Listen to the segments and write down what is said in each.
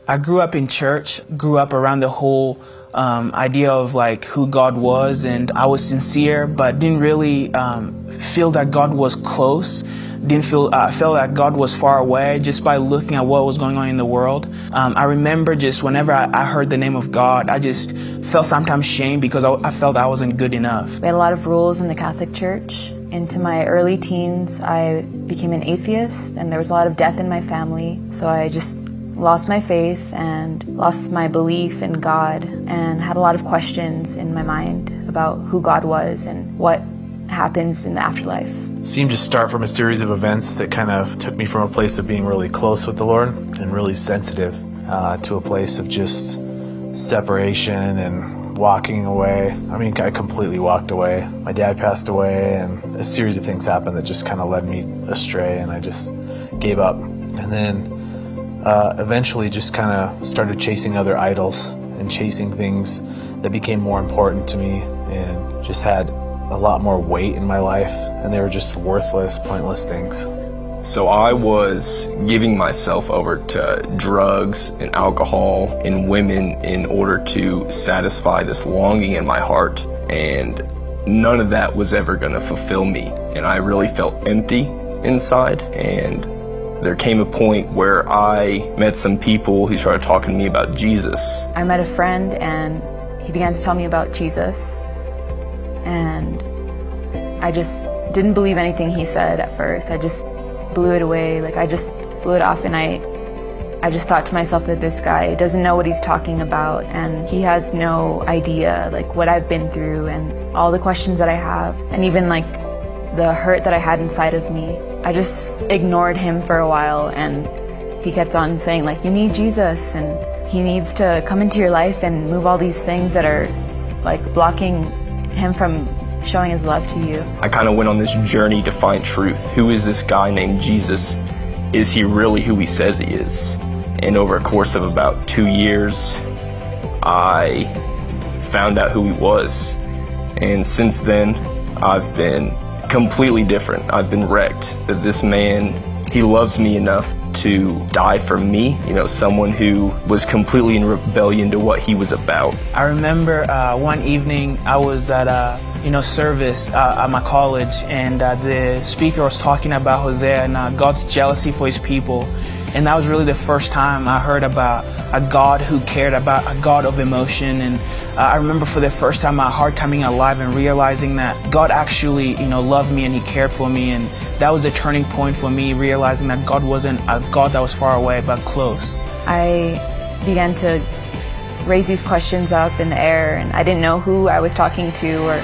I grew up in church, grew up around the whole idea of like who God was, and I was sincere, but didn't really feel that God was close. Didn't feel felt that God was far away just by looking at what was going on in the world. I remember just whenever I heard the name of God, I just felt sometimes shame because I felt I wasn't good enough. We had a lot of rules in the Catholic Church. Into my early teens, I became an atheist, and there was a lot of death in my family, so I just lost my faith and lost my belief in God, and had a lot of questions in my mind about who God was and what happens in the afterlife. It seemed to start from a series of events that kind of took me from a place of being really close with the Lord and really sensitive to a place of just separation and walking away. I mean, I completely walked away. My dad passed away, and a series of things happened that just kind of led me astray, and I just gave up. And then eventually just kind of started chasing other idols and chasing things that became more important to me, and just had a lot more weight in my life, and they were just worthless, pointless things. So I was giving myself over to drugs and alcohol and women in order to satisfy this longing in my heart, and none of that was ever going to fulfill me, and I really felt empty inside. And there came a point where I met some people who started talking to me about Jesus. I met a friend, and he began to tell me about Jesus, and I just didn't believe anything he said at first. I just blew it away. Like, I just blew it off, and I just thought to myself that this guy doesn't know what he's talking about, and he has no idea like what I've been through and all the questions that I have, and even like the hurt that I had inside of me. I just ignored him for a while, and he kept on saying like, you need Jesus, and he needs to come into your life and move all these things that are like blocking him from showing his love to you. I kind of went on this journey to find truth. Who is this guy named Jesus? Is he really who he says he is? And over a course of about 2 years, I found out who he was. And since then, I've been completely different. I've been wrecked. That this man, he loves me enough to die for me, someone who was completely in rebellion to what he was about. I remember one evening I was at a service at my college, and the speaker was talking about Hosea and God's jealousy for his people. And that was really the first time I heard about a God who cared, about a God of emotion. And I remember for the first time my heart coming alive and realizing that God actually, loved me and he cared for me. And that was the turning point for me, realizing that God wasn't a God that was far away, but close. I began to raise these questions up in the air, and I didn't know who I was talking to or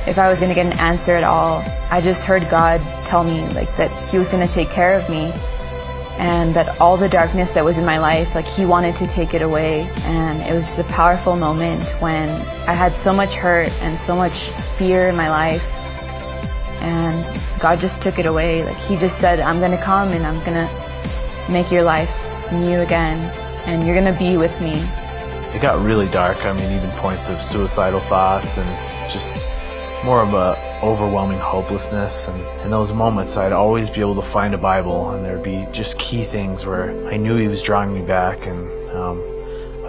if I was going to get an answer at all. I just heard God tell me like that he was going to take care of me, and that all the darkness that was in my life, like he wanted to take it away. And it was just a powerful moment when I had so much hurt and so much fear in my life, and God just took it away. Like he just said, I'm going to come and I'm going to make your life new again, and you're going to be with me. It got really dark. I mean, even points of suicidal thoughts and just more of a overwhelming hopelessness. And in those moments, I'd always be able to find a Bible, and there'd be just key things where I knew he was drawing me back. And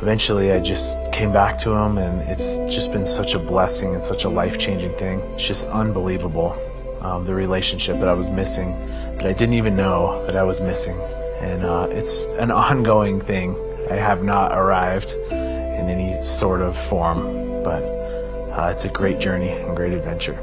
eventually I just came back to him, and it's just been such a blessing and such a life-changing thing. It's just unbelievable, the relationship that I was missing, that I didn't even know that I was missing. And it's an ongoing thing. I have not arrived in any sort of form, but it's a great journey and great adventure.